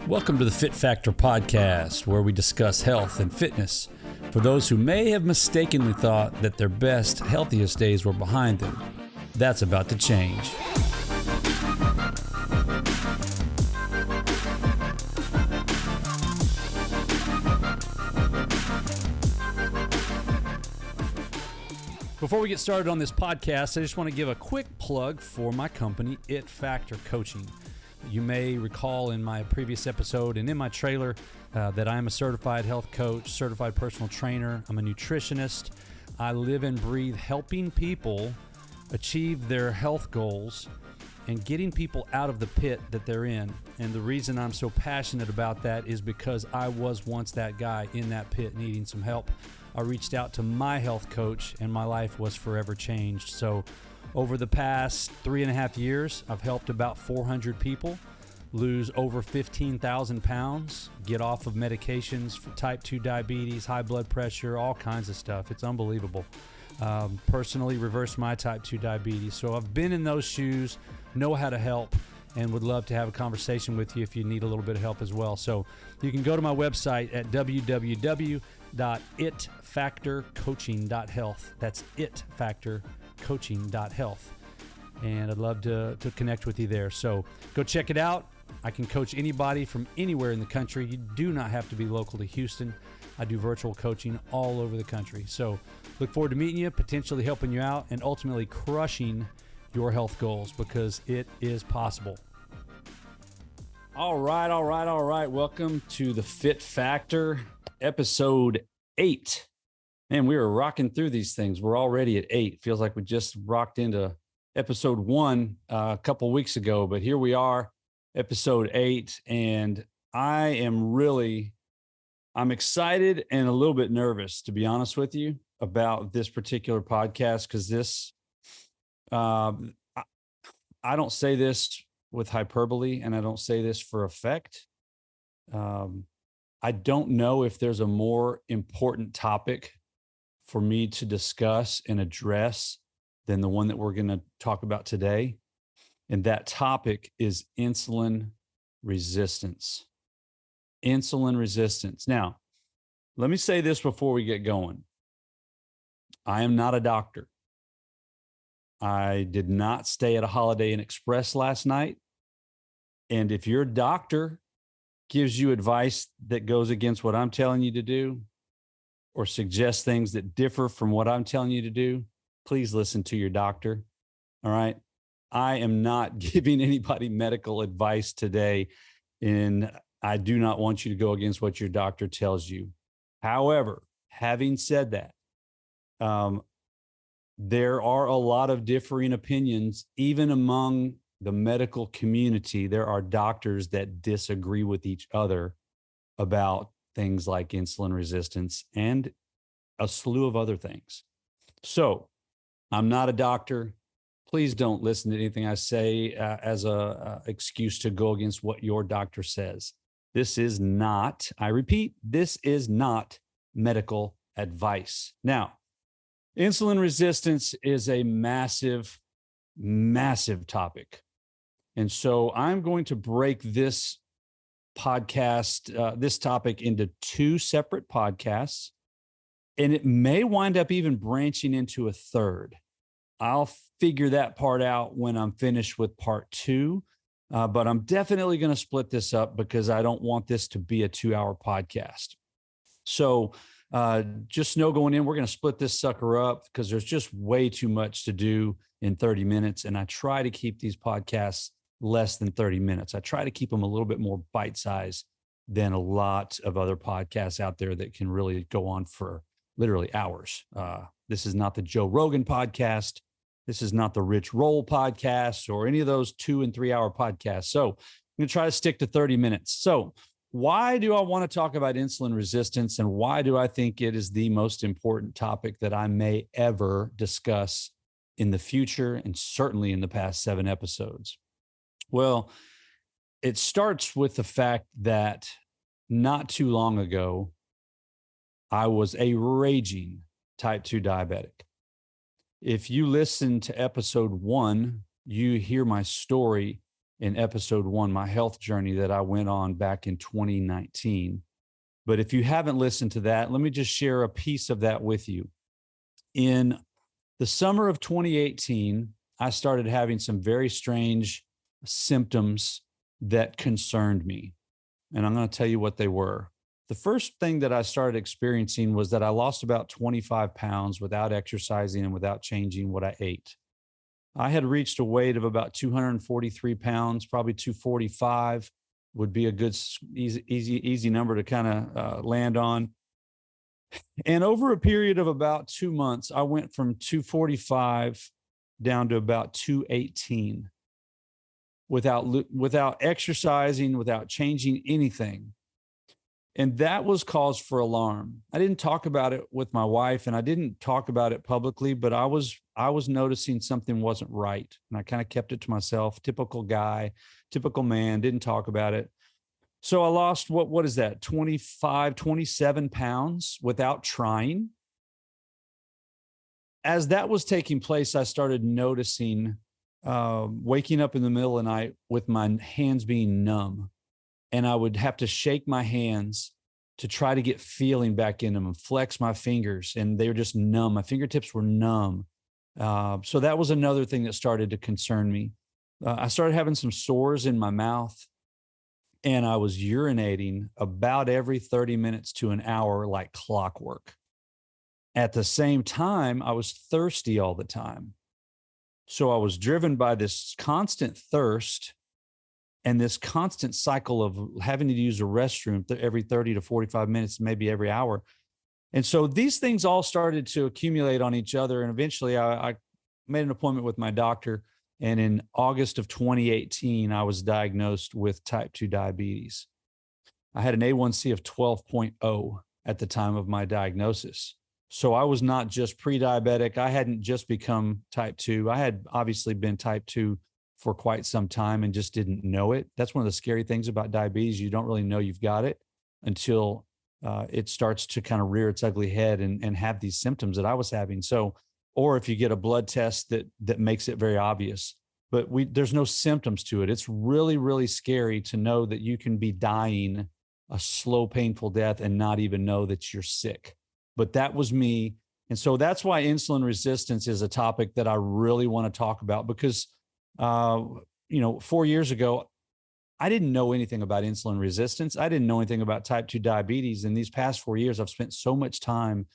Welcome to the Fit Factor podcast, where we discuss health and fitness for those who may have mistakenly thought that their best, healthiest days were behind them. That's about to change. Before we get started on this podcast, I just want to give a quick plug for my company, It Factor Coaching. You may recall in my previous episode and in my trailer that I am a certified health coach, certified personal trainer. I'm a nutritionist. I live and breathe helping people achieve their health goals and getting people out of the pit that they're in. And the reason I'm so passionate about that is because I was once that guy in that pit needing some help. I reached out to my health coach and my life was forever changed. So over the past 3.5 years, I've helped about 400 people lose over 15,000 pounds, get off of medications for type 2 diabetes, high blood pressure, all kinds of stuff. It's unbelievable. Personally reversed my type 2 diabetes. So I've been in those shoes, know how to help, and would love to have a conversation with you if you need a little bit of help as well. So you can go to my website at www.itfactorcoaching.health. That's itfactorcoaching.health. And I'd love to connect with you there. So go check it out. I can coach anybody from anywhere in the country. You do not have to be local to Houston. I do virtual coaching all over the country. So look forward to meeting you, potentially helping you out, and ultimately crushing your health goals, because it is possible. All right. Welcome to the Fit Factor, episode 8. Man, we were rocking through these things. We're already at 8. Feels like we just rocked into episode 1 a couple weeks ago, but here we are, episode 8. And I'm excited and a little bit nervous, to be honest with you, about this particular podcast, because this, I don't say this with hyperbole, and I don't say this for effect. I don't know if there's a more important topic for me to discuss and address than the one that we're going to talk about today. And that topic is insulin resistance. Insulin resistance. Now, let me say this before we get going. I am not a doctor. I did not stay at a Holiday Inn Express last night. And if your doctor gives you advice that goes against what I'm telling you to do, or suggests things that differ from what I'm telling you to do, please listen to your doctor. All right. I am not giving anybody medical advice today, and I do not want you to go against what your doctor tells you. However, having said that, there are a lot of differing opinions, even among the medical community. There are doctors that disagree with each other about things like insulin resistance and a slew of other things. So I'm not a doctor. Please don't listen to anything I say as a excuse to go against what your doctor says. This is not, I repeat, this is not medical advice. Now, insulin resistance is a massive, massive topic. And so I'm going to break this podcast, this topic, into 2 separate podcasts, and it may wind up even branching into a third. I'll figure that part out when I'm finished with part 2, but I'm definitely going to split this up because I don't want this to be a 2-hour podcast. So just know going in, we're going to split this sucker up because there's just way too much to do in 30 minutes. And I try to keep these podcasts less than 30 minutes. I try to keep them a little bit more bite-sized than a lot of other podcasts out there that can really go on for literally hours. This is not the Joe Rogan podcast. This is not the Rich Roll podcast or any of those 2 and 3 hour podcasts. So I'm going to try to stick to 30 minutes. So why do I want to talk about insulin resistance, and why do I think it is the most important topic that I may ever discuss in the future, and certainly in the past 7 episodes? Well, it starts with the fact that not too long ago, I was a raging type 2 diabetic. If you listen to episode 1, you hear my story in episode 1, my health journey that I went on back in 2019. But if you haven't listened to that, let me just share a piece of that with you. In the summer of 2018, I started having some very strange symptoms that concerned me. And I'm going to tell you what they were. The first thing that I started experiencing was that I lost about 25 pounds without exercising and without changing what I ate. I had reached a weight of about 243 pounds, probably 245 would be a good, easy number to kind of land on. And over a period of about 2 months, I went from 245 down to about 218 without exercising, without changing anything. And that was cause for alarm. I didn't talk about it with my wife, and I didn't talk about it publicly, but I was noticing something wasn't right. And I kind of kept it to myself. Typical guy, typical man, didn't talk about it. So I lost, what is that, 25, 27 pounds without trying. As that was taking place, I started noticing waking up in the middle of the night with my hands being numb. And I would have to shake my hands to try to get feeling back in them and flex my fingers. And they were just numb. My fingertips were numb. So that was another thing that started to concern me. I started having some sores in my mouth. And I was urinating about every 30 minutes to an hour like clockwork. At the same time, I was thirsty all the time. So I was driven by this constant thirst and this constant cycle of having to use a restroom every 30 to 45 minutes, maybe every hour. And so these things all started to accumulate on each other. And eventually I made an appointment with my doctor. And in August of 2018, I was diagnosed with type 2 diabetes. I had an A1C of 12.0 at the time of my diagnosis. So I was not just pre-diabetic. I hadn't just become type 2. I had obviously been type 2 for quite some time and just didn't know it. That's one of the scary things about diabetes. You don't really know you've got it until it starts to kind of rear its ugly head and have these symptoms that I was having. So, or if you get a blood test that makes it very obvious, but there's no symptoms to it. It's really, really scary to know that you can be dying a slow, painful death and not even know that you're sick. But that was me. And so that's why insulin resistance is a topic that I really want to talk about because, 4 years ago, I didn't know anything about insulin resistance. I didn't know anything about type 2 diabetes. In these past 4 years, I've spent so much time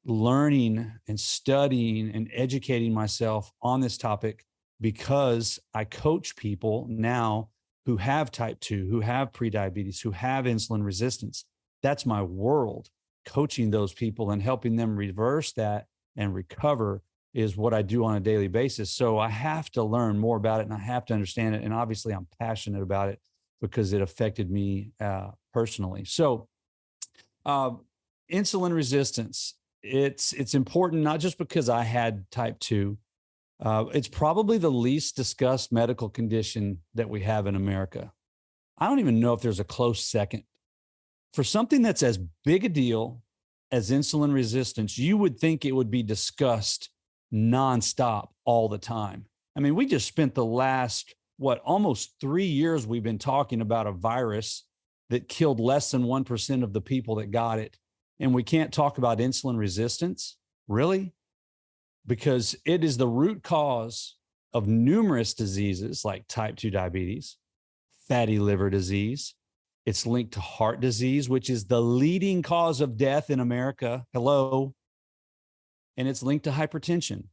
learning and studying and educating myself on this topic because I coach people now who have type 2, who have prediabetes, who have insulin resistance. That's my world. Coaching those people and helping them reverse that and recover is what I do on a daily basis. So I have to learn more about it and I have to understand it. And obviously I'm passionate about it because it affected me personally. So insulin resistance, it's important, not just because I had type 2. It's probably the least discussed medical condition that we have in America. I don't even know if there's a close second. For something that's as big a deal as insulin resistance, you would think it would be discussed nonstop all the time. I mean, we just spent the last, almost 3 years we've been talking about a virus that killed less than 1% of the people that got it. And we can't talk about insulin resistance, really? Because it is the root cause of numerous diseases like type 2 diabetes, fatty liver disease. It's linked to heart disease, which is the leading cause of death in America. Hello. And it's linked to hypertension.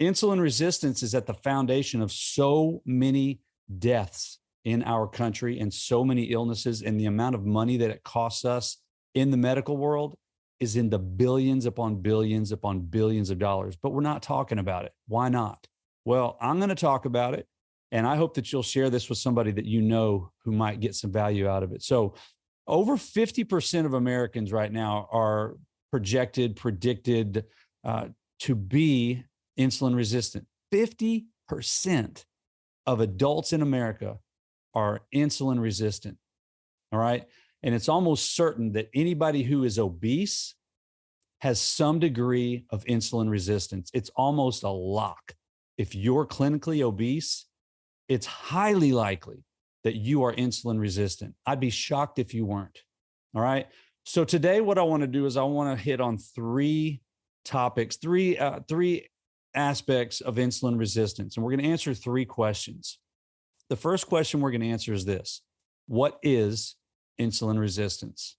Insulin resistance is at the foundation of so many deaths in our country and so many illnesses, and the amount of money that it costs us in the medical world is in the billions upon billions upon billions of dollars. But we're not talking about it. Why not? Well, I'm going to talk about it. And I hope that you'll share this with somebody that you know who might get some value out of it. So over 50% of Americans right now are predicted to be insulin resistant. 50% of adults in America are insulin resistant. All right. And it's almost certain that anybody who is obese has some degree of insulin resistance. It's almost a lock. If you're clinically obese, it's highly likely that you are insulin resistant. I'd be shocked if you weren't. All right. So today, what I want to do is I want to hit on three topics, three aspects of insulin resistance. And we're going to answer three questions. The first question we're going to answer is this: what is insulin resistance?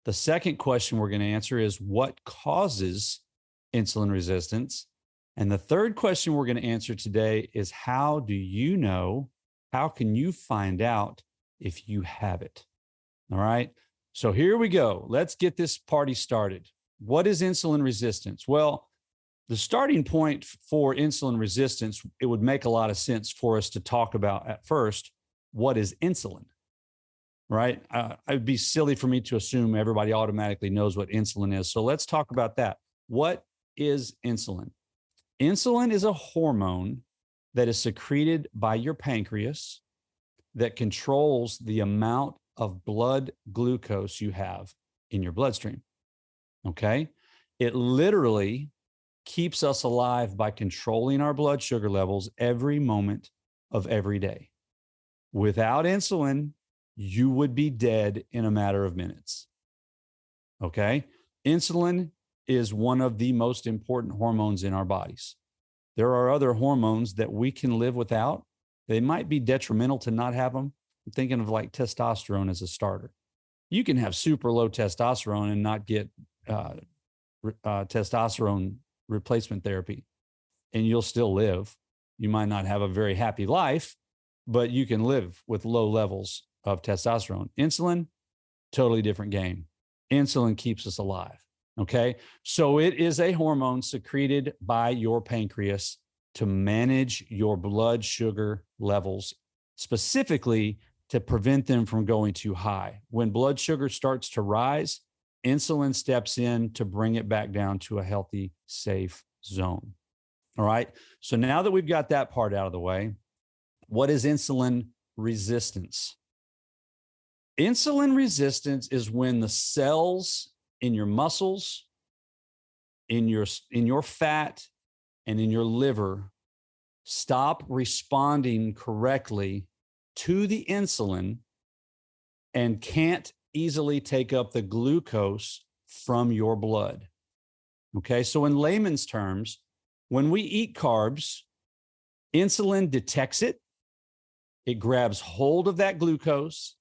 The second question we're going to answer is what causes insulin resistance? And the third question we're going to answer today is how do you know, how can you find out if you have it? All right. So here we go. Let's get this party started. What is insulin resistance? Well, the starting point for insulin resistance, it would make a lot of sense for us to talk about at first, what is insulin, right? It'd be silly for me to assume everybody automatically knows what insulin is. So let's talk about that. What is insulin? Insulin is a hormone that is secreted by your pancreas that controls the amount of blood glucose you have in your bloodstream. Okay? It literally keeps us alive by controlling our blood sugar levels every moment of every day. Without insulin, you would be dead in a matter of minutes. Okay? Insulin is one of the most important hormones in our bodies. There are other hormones that we can live without. They might be detrimental to not have them. I'm thinking of like testosterone as a starter. You can have super low testosterone and not get testosterone replacement therapy, and you'll still live. You might not have a very happy life, but you can live with low levels of testosterone. Insulin, totally different game. Insulin keeps us alive. Okay. So it is a hormone secreted by your pancreas to manage your blood sugar levels, specifically to prevent them from going too high. When blood sugar starts to rise, insulin steps in to bring it back down to a healthy, safe zone. All right. So now that we've got that part out of the way, what is insulin resistance? Insulin resistance is when the cells in your muscles, in your fat, and in your liver stop responding correctly to the insulin and can't easily take up the glucose from your blood. Okay, so in layman's terms, when we eat carbs, insulin detects it, it grabs hold of that glucose,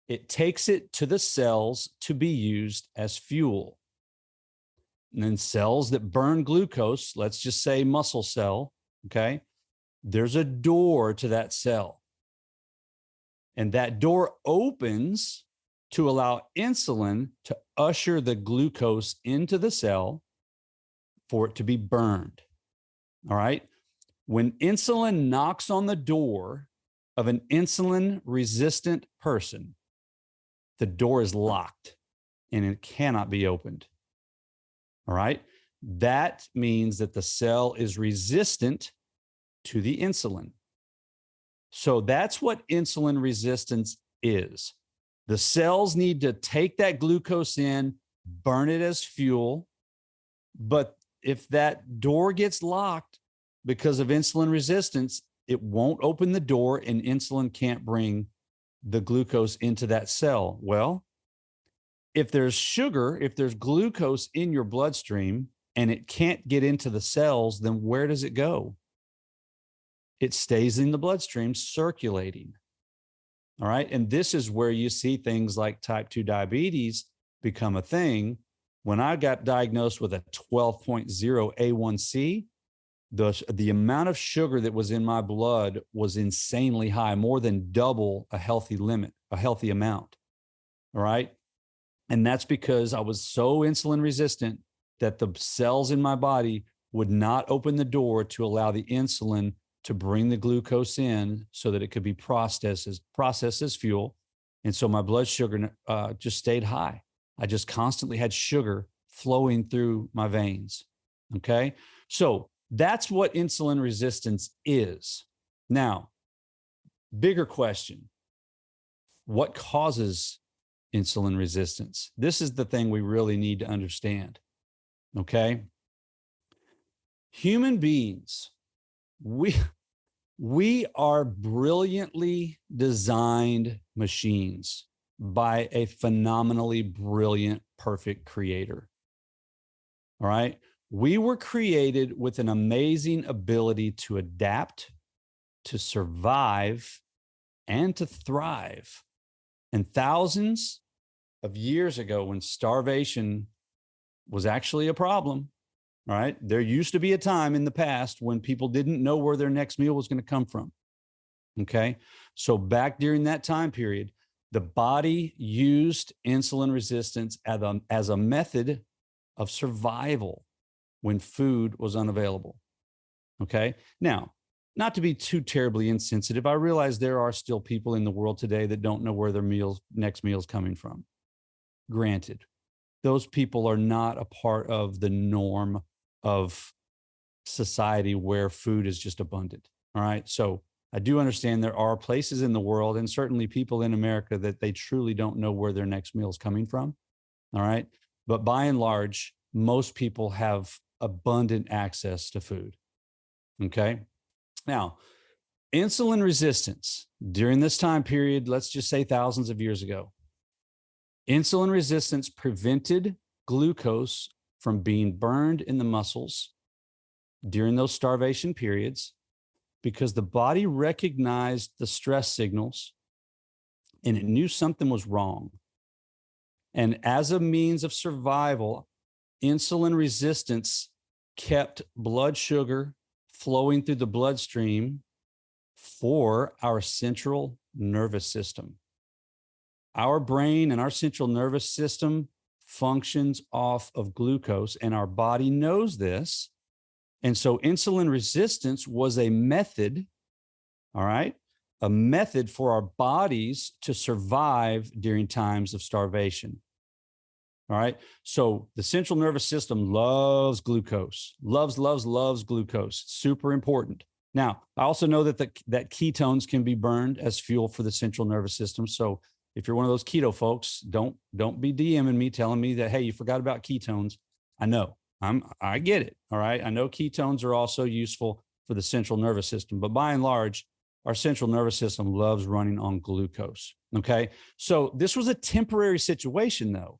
it takes it to the cells to be used as fuel. And then cells that burn glucose, let's just say muscle cell, okay, there's a door to that cell. And that door opens to allow insulin to usher the glucose into the cell for it to be burned. All right. When insulin knocks on the door of an insulin resistant person, the door is locked and it cannot be opened. All right. That means that the cell is resistant to the insulin. So that's what insulin resistance is. The cells need to take that glucose in, burn it as fuel. But if that door gets locked because of insulin resistance, it won't open the door and insulin can't bring the glucose into that cell. Well, if there's sugar, if there's glucose in your bloodstream and it can't get into the cells, then where does it go? It stays in the bloodstream circulating. All right. And this is where you see things like type 2 diabetes become a thing. When I got diagnosed with a 12.0 A1C, the amount of sugar that was in my blood was insanely high, more than double a healthy limit, a healthy amount. All right. And that's because I was so insulin resistant that the cells in my body would not open the door to allow the insulin to bring the glucose in so that it could be processed as fuel. And so my blood sugar just stayed high. I just constantly had sugar flowing through my veins. Okay. So that's what insulin resistance is. Now, bigger question: what causes insulin resistance? This is the thing we really need to understand. Okay. Human beings, we We are brilliantly designed machines by a phenomenally brilliant, perfect creator. All right. We were created with an amazing ability to adapt, to survive, and to thrive. And thousands of years ago, when starvation was actually a problem, all right, there used to be a time in the past when people didn't know where their next meal was going to come from. Okay. So back during that time period, the body used insulin resistance as a method of survival when food was unavailable. Okay. Now, not to be too terribly insensitive, I realize there are still people in the world today that don't know where their next meal is coming from. Granted, those people are not a part of the norm of society where food is just abundant. All right. So I do understand there are places in the world, and certainly people in America, that they truly don't know where their next meal is coming from. All right. But by and large, most people have abundant access to food. Okay. Now, insulin resistance during this time period, let's just say thousands of years ago, insulin resistance prevented glucose from being burned in the muscles during those starvation periods because the body recognized the stress signals and it knew something was wrong. And as a means of survival, insulin resistance kept blood sugar flowing through the bloodstream for our central nervous system. Our brain and our central nervous system functions off of glucose, and our body knows this. And so insulin resistance was a method, all right, a method for our bodies to survive during times of starvation. All right. So the central nervous system loves glucose, loves glucose. Super important. Now, I also know that that ketones can be burned as fuel for the central nervous system. So if you're one of those keto folks, don't be DMing me telling me that, hey, you forgot about ketones. I know. I get it. All right. I know ketones are also useful for the central nervous system, but by and large, our central nervous system loves running on glucose. Okay. So this was a temporary situation, though.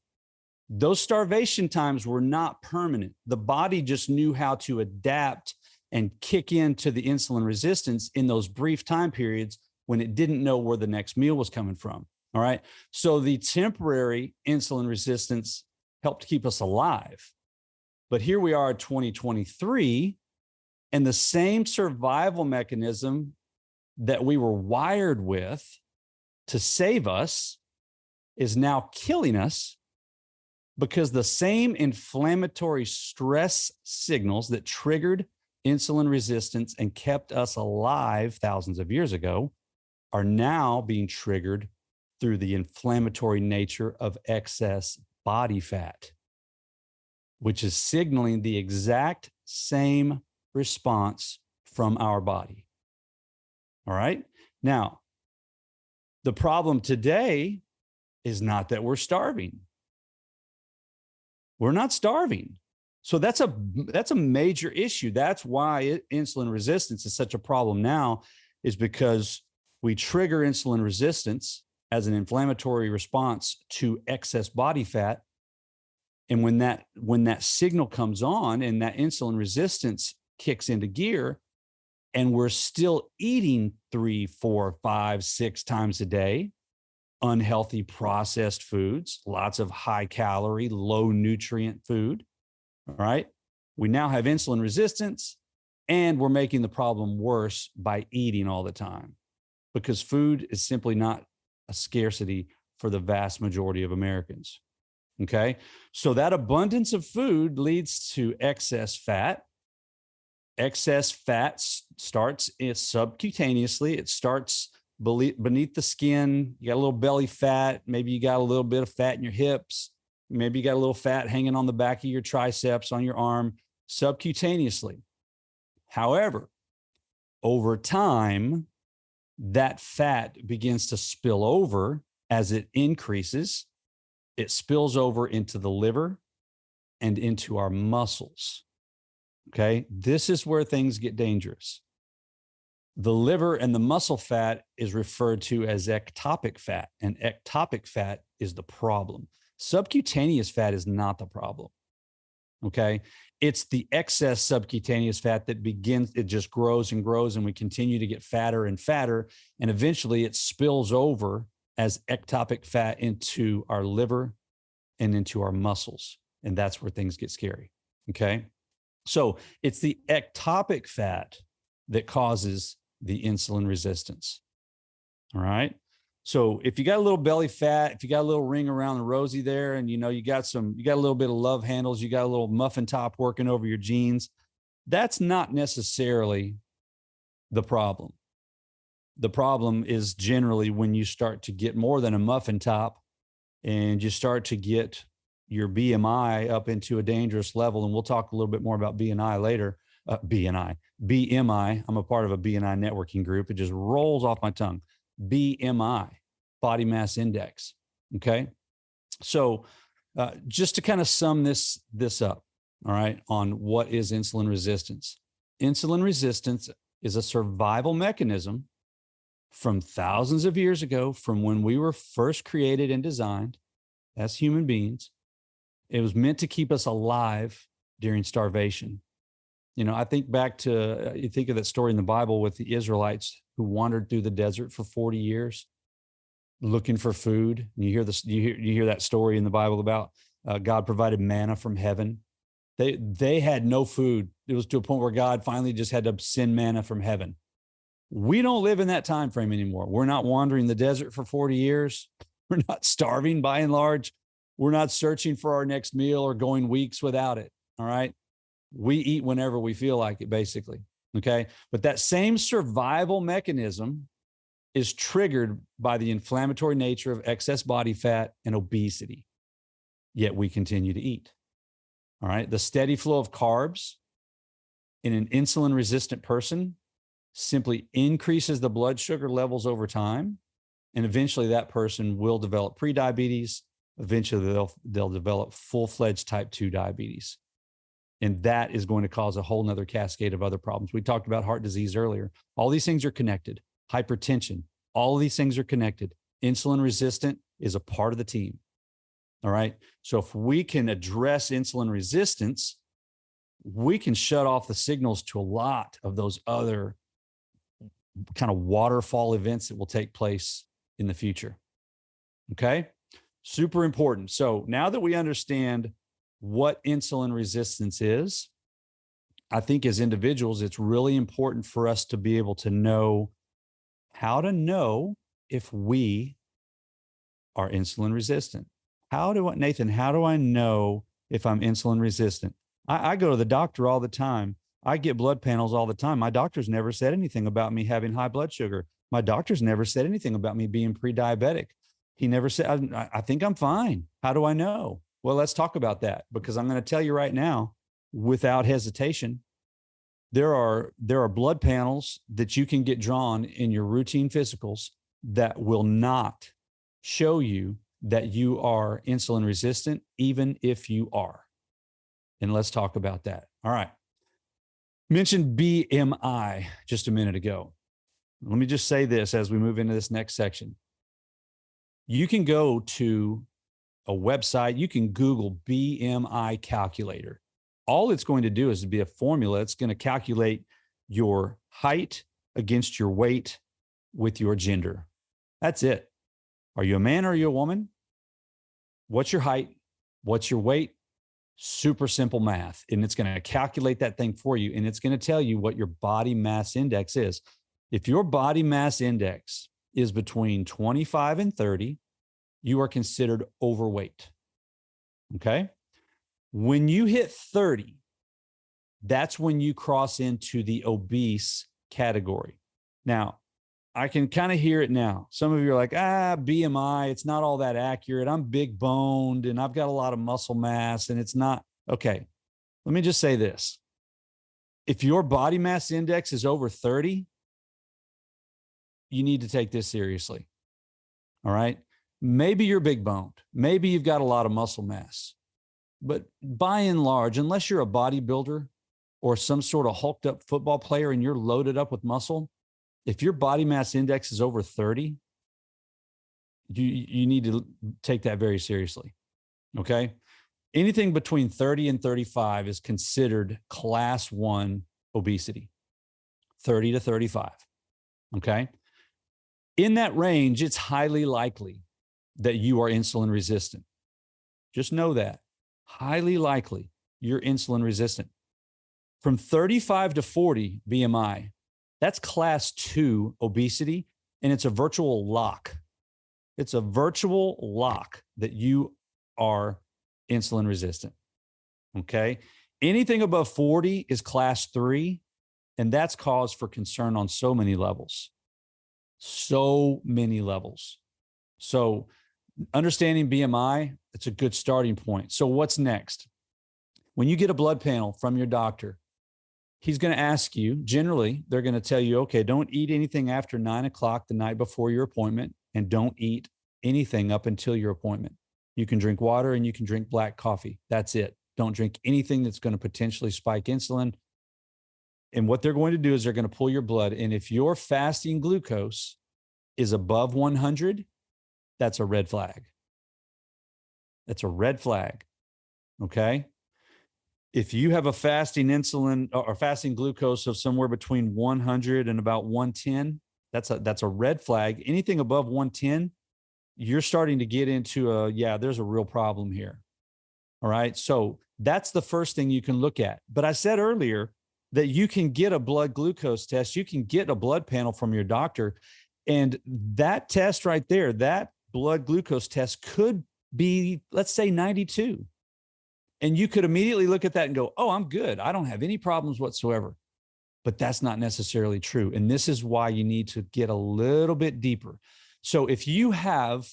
Those starvation times were not permanent. The body just knew how to adapt and kick into the insulin resistance in those brief time periods when it didn't know where the next meal was coming from. All right. So the temporary insulin resistance helped keep us alive. But here we are in 2023, and the same survival mechanism that we were wired with to save us is now killing us, because the same inflammatory stress signals that triggered insulin resistance and kept us alive thousands of years ago are now being triggered through the inflammatory nature of excess body fat, which is signaling the exact same response from our body. All right. Now, the problem today is not that we're starving. We're not starving. So that's a major issue. That's why insulin resistance is such a problem now, is because we trigger insulin resistance as an inflammatory response to excess body fat. And when that signal comes on and that insulin resistance kicks into gear, and we're still eating 3, 4, 5, 6 times a day, unhealthy processed foods, lots of high calorie, low nutrient food, all right? We now have insulin resistance, and we're making the problem worse by eating all the time, because food is simply not a scarcity for the vast majority of Americans. Okay. So that abundance of food leads to excess fat. Excess fat starts subcutaneously. It starts beneath the skin. You got a little belly fat. Maybe you got a little bit of fat in your hips. Maybe you got a little fat hanging on the back of your triceps, on your arm, subcutaneously. However, over time, that fat begins to spill over as it increases. It spills over into the liver and into our muscles. Okay. This is where things get dangerous. The liver and the muscle fat is referred to as ectopic fat, and ectopic fat is the problem. Subcutaneous fat is not the problem. Okay. It's the excess subcutaneous fat that begins, it just grows and grows, and we continue to get fatter and fatter. And eventually it spills over as ectopic fat into our liver and into our muscles. And that's where things get scary. Okay. So it's the ectopic fat that causes the insulin resistance. All right. So if you got a little belly fat, if you got a little ring around the rosy there, and you got a little bit of love handles, you got a little muffin top working over your jeans, that's not necessarily the problem. The problem is generally when you start to get more than a muffin top and you start to get your BMI up into a dangerous level. And we'll talk a little bit more about BMI later. BMI. I'm a part of a BMI networking group. It just rolls off my tongue. BMI, body mass index. Okay. So just to kind of sum this up, all right, on what is insulin resistance. Insulin resistance is a survival mechanism from thousands of years ago, from when we were first created and designed as human beings. It was meant to keep us alive during starvation. I think back to, you think of that story in the Bible with the Israelites who wandered through the desert for 40 years looking for food. And you hear that story in the Bible about God provided manna from heaven. They had no food. It was to a point where God finally just had to send manna from heaven. We don't live in that time frame anymore. We're not wandering the desert for 40 years. We're not starving by and large. We're not searching for our next meal or going weeks without it. All right. We eat whenever we feel like it, basically. Okay. But that same survival mechanism is triggered by the inflammatory nature of excess body fat and obesity. Yet we continue to eat. All right. The steady flow of carbs in an insulin resistant person simply increases the blood sugar levels over time. And eventually that person will develop prediabetes. Eventually they'll develop full-fledged type 2 diabetes. And that is going to cause a whole nother cascade of other problems. We talked about heart disease earlier. All these things are connected. Hypertension, all of these things are connected. Insulin resistant is a part of the team. All right. So if we can address insulin resistance, we can shut off the signals to a lot of those other kind of waterfall events that will take place in the future. Okay. Super important. So now that we understand what insulin resistance is, I think as individuals, it's really important for us to be able to know how to know if we are insulin resistant. Nathan, how do I know if I'm insulin resistant? I go to the doctor all the time. I get blood panels all the time. My doctor's never said anything about me having high blood sugar. My doctor's never said anything about me being pre-diabetic. He never said, I think I'm fine. How do I know? Well, let's talk about that, because I'm going to tell you right now, without hesitation, there are blood panels that you can get drawn in your routine physicals that will not show you that you are insulin resistant, even if you are. And let's talk about that. All right. Mentioned BMI just a minute ago. Let me just say this as we move into this next section. You can go to a website, you can Google BMI calculator. All it's going to do is be a formula. It's going to calculate your height against your weight with your gender. That's it. Are you a man or are you a woman? What's your height? What's your weight? Super simple math. And it's going to calculate that thing for you. And it's going to tell you what your body mass index is. If your body mass index is between 25 and 30, you are considered overweight. Okay. When you hit 30, that's when you cross into the obese category. Now, I can kind of hear it now. Some of you are like, BMI, it's not all that accurate. I'm big boned and I've got a lot of muscle mass and it's not. Okay. Let me just say this. If your body mass index is over 30, you need to take this seriously. All right. Maybe you're big boned. Maybe you've got a lot of muscle mass. But by and large, unless you're a bodybuilder or some sort of hulked up football player and you're loaded up with muscle, if your body mass index is over 30, you need to take that very seriously. Okay. Anything between 30 and 35 is considered class 1 obesity, 30 to 35. Okay. In that range, it's highly likely that you are insulin resistant. Just know that. Highly likely you're insulin resistant. From 35 to 40 BMI, that's class 2 obesity, and it's a virtual lock. It's a virtual lock that you are insulin resistant. Okay. Anything above 40 is class 3, and that's cause for concern on so many levels. So many levels. So understanding BMI, it's a good starting point. So what's next? When you get a blood panel from your doctor, he's going to ask you, generally, they're going to tell you, okay, don't eat anything after 9 o'clock the night before your appointment, and don't eat anything up until your appointment. You can drink water and you can drink black coffee. That's it. Don't drink anything that's going to potentially spike insulin. And what they're going to do is they're going to pull your blood. And if your fasting glucose is above 100, that's a red flag. That's a red flag. Okay. If you have a fasting insulin or fasting glucose of somewhere between 100 and about 110, that's a red flag. Anything above 110, you're starting to get into there's a real problem here. All right. So that's the first thing you can look at. But I said earlier that you can get a blood glucose test. You can get a blood panel from your doctor. And that test right there, that blood glucose test could be, let's say, 92. And you could immediately look at that and go, oh, I'm good. I don't have any problems whatsoever. But that's not necessarily true. And this is why you need to get a little bit deeper. So if you have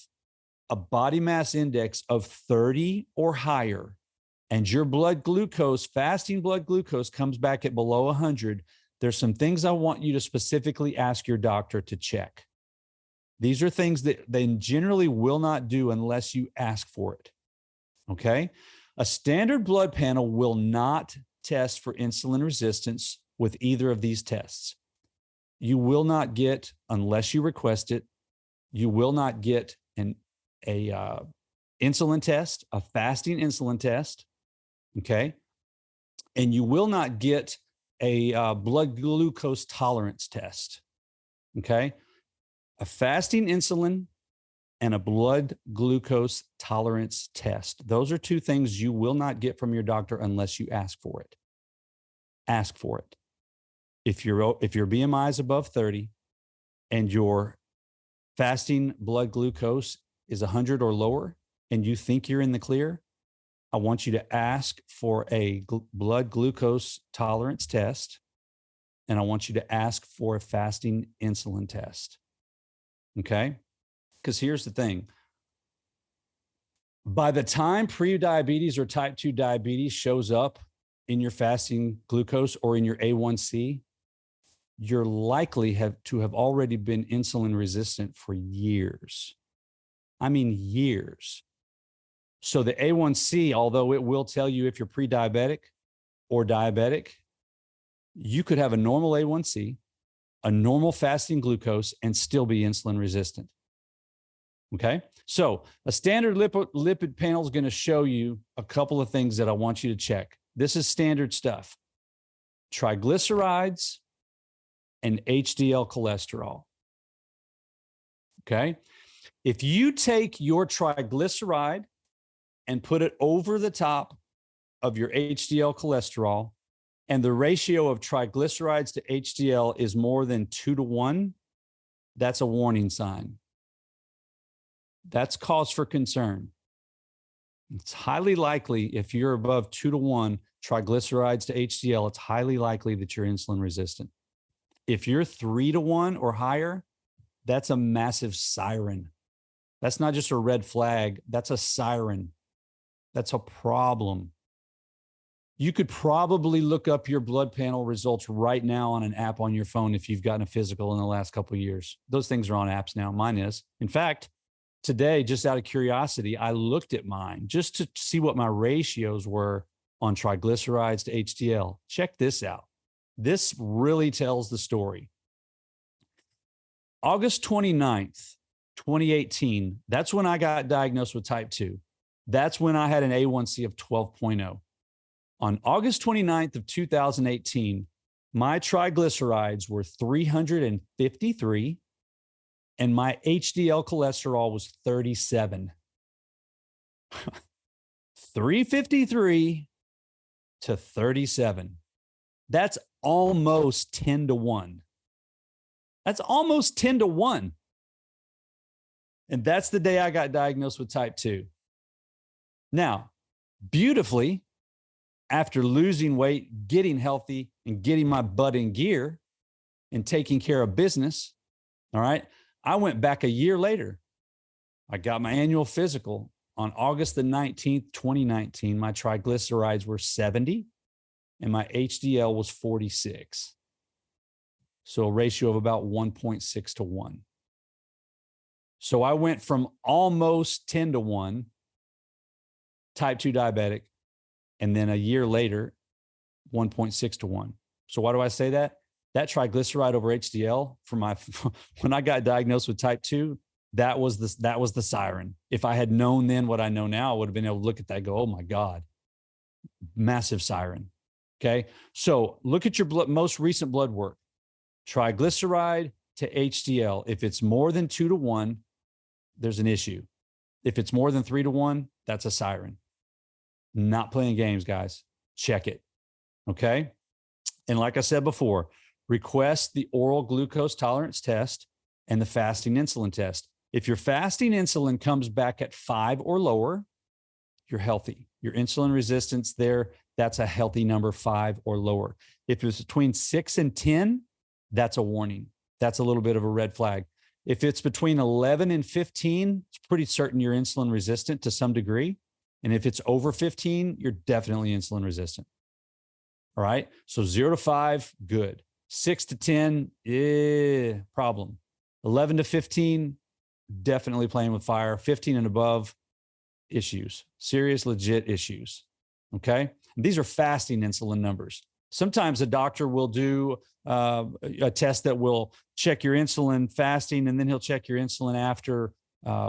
a body mass index of 30 or higher, and your blood glucose, fasting blood glucose, comes back at below 100, there's some things I want you to specifically ask your doctor to check. These are things that they generally will not do unless you ask for it. Okay? A standard blood panel will not test for insulin resistance with either of these tests. You will not get, unless you request it, you will not get a insulin test, a fasting insulin test. Okay. And you will not get a blood glucose tolerance test. Okay. A fasting insulin and a blood glucose tolerance test. Those are two things you will not get from your doctor unless you ask for it. Ask for it. If your BMI is above 30 and your fasting blood glucose is 100 or lower and you think you're in the clear, I want you to ask for a blood glucose tolerance test, and I want you to ask for a fasting insulin test. Okay? Because here's the thing. By the time prediabetes or type 2 diabetes shows up in your fasting glucose or in your A1C, you're likely to have already been insulin resistant for years. I mean, years. So the A1C, although it will tell you if you're pre-diabetic or diabetic, you could have a normal A1C, a normal fasting glucose, and still be insulin resistant. Okay. So a standard lipid panel is going to show you a couple of things that I want you to check. This is standard stuff: triglycerides and HDL cholesterol. Okay. If you take your triglyceride and put it over the top of your HDL cholesterol, and the ratio of triglycerides to HDL is more than 2-to-1, that's a warning sign. That's cause for concern. It's highly likely, if you're above 2-to-1 triglycerides to HDL, it's highly likely that you're insulin resistant. If you're 3-to-1 or higher, that's a massive siren. That's not just a red flag, that's a siren. That's a problem. You could probably look up your blood panel results right now on an app on your phone if you've gotten a physical in the last couple of years. Those things are on apps now. Mine is. In fact, today, just out of curiosity, I looked at mine just to see what my ratios were on triglycerides to HDL. Check this out. This really tells the story. August 29th, 2018, that's when I got diagnosed with type 2. That's when I had an A1C of 12.0. On August 29th of 2018, my triglycerides were 353 and my HDL cholesterol was 37. 353 to 37. That's almost 10 to 1. That's almost 10 to 1. And that's the day I got diagnosed with type 2. Now, beautifully, after losing weight, getting healthy, and getting my butt in gear and taking care of business, all right, I went back a year later. I got my annual physical on August the 19th, 2019. My triglycerides were 70 and my HDL was 46. So a ratio of about 1.6 to 1. So I went from almost 10 to 1, type 2 diabetic, and then a year later, 1.6 to 1. So why do I say that? That triglyceride over HDL for my when I got diagnosed with type 2, that was the siren. If I had known then what I know now, I would have been able to look at that and go, oh my God, massive siren. Okay. So look at your most recent blood work. Triglyceride to HDL. If it's more than 2 to 1, there's an issue. If it's more than 3 to 1, that's a siren. Not playing games, guys. Check it. Okay. And like I said before, request the oral glucose tolerance test and the fasting insulin test. If your fasting insulin comes back at 5 or lower, you're healthy. Your insulin resistance there, that's a healthy number, 5 or lower. If it's between 6 and 10, that's a warning. That's a little bit of a red flag. If it's between 11 and 15, it's pretty certain you're insulin resistant to some degree. And if it's over 15, you're definitely insulin resistant. All right. So 0 to 5, good. 6 to 10, problem. 11 to 15, definitely playing with fire. 15 and above, issues, serious, legit issues. Okay. And these are fasting insulin numbers. Sometimes a doctor will do a test that will check your insulin fasting, and then he'll check your insulin after,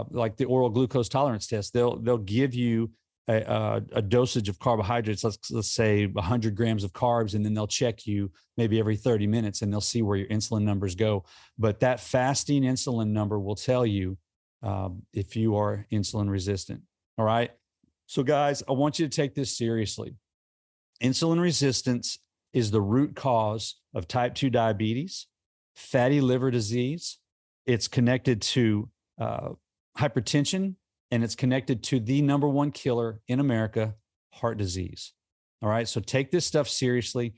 like the oral glucose tolerance test. They'll give you a dosage of carbohydrates, let's say 100 grams of carbs, and then they'll check you maybe every 30 minutes and they'll see where your insulin numbers go. But that fasting insulin number will tell you if you are insulin resistant. All right. So guys, I want you to take this seriously. Insulin resistance is the root cause of type 2 diabetes, fatty liver disease. It's connected to hypertension, and it's connected to the number one killer in America, heart disease. All right. So take this stuff seriously.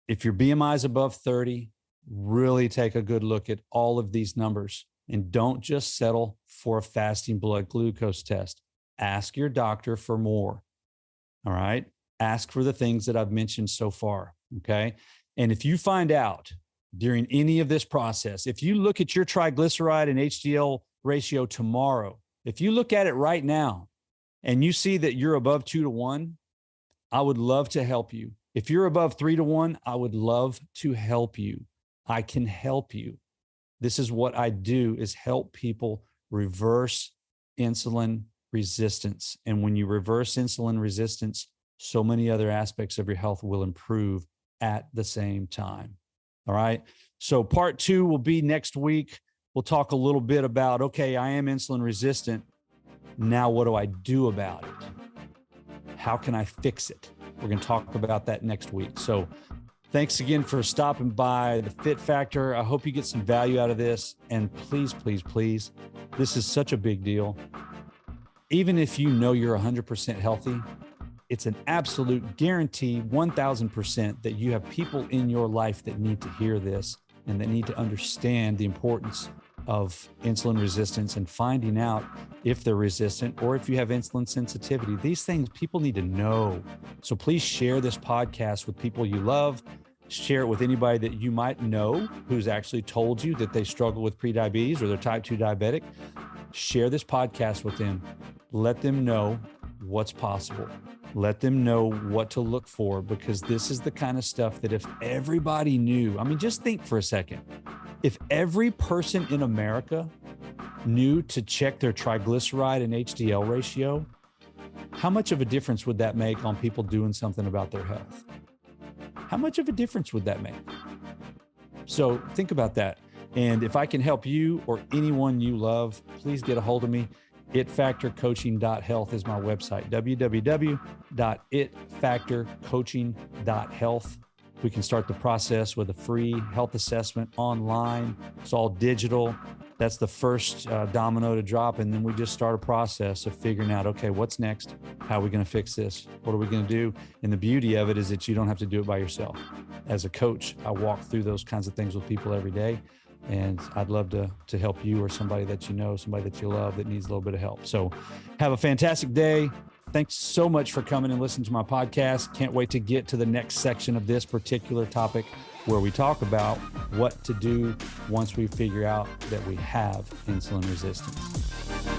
If your BMI is above 30, really take a good look at all of these numbers, and don't just settle for a fasting blood glucose test. Ask your doctor for more. All right. Ask for the things that I've mentioned so far. Okay. And if you find out during any of this process, if you look at your triglyceride and HDL ratio tomorrow, if you look at it right now and you see that you're above 2 to 1, I would love to help you. If you're above 3 to 1, I would love to help you. I can help you. This is what I do, is help people reverse insulin resistance. And when you reverse insulin resistance, so many other aspects of your health will improve at the same time. All right. So part 2 will be next week. We'll talk a little bit about, okay, I am insulin resistant. Now, what do I do about it? How can I fix it? We're going to talk about that next week. So thanks again for stopping by the Fit Factor. I hope you get some value out of this. And please, please, please, this is such a big deal. Even if you know you're 100% healthy, it's an absolute guarantee, 1000%, that you have people in your life that need to hear this and that need to understand the importance of insulin resistance and finding out if they're resistant or if you have insulin sensitivity. These things people need to know. So please share this podcast with people you love. Share it with anybody that you might know who's actually told you that they struggle with prediabetes or they're type 2 diabetic. Share this podcast with them. Let them know what's possible. Let them know what to look for, because this is the kind of stuff that if everybody knew, I mean, just think for a second. If every person in America knew to check their triglyceride and HDL ratio, how much of a difference would that make on people doing something about their health? How much of a difference would that make? So think about that. And if I can help you or anyone you love, please get a hold of me. itfactorcoaching.health is my website, www.itfactorcoaching.health. We can start the process with a free health assessment online. It's all digital. That's the first domino to drop. And then we just start a process of figuring out, okay, what's next? How are we going to fix this? What are we going to do? And the beauty of it is that you don't have to do it by yourself. As a coach, I walk through those kinds of things with people every day. And I'd love to help you or somebody that you know, somebody that you love that needs a little bit of help. So have a fantastic day. Thanks so much for coming and listening to my podcast. Can't wait to get to the next section of this particular topic where we talk about what to do once we figure out that we have insulin resistance.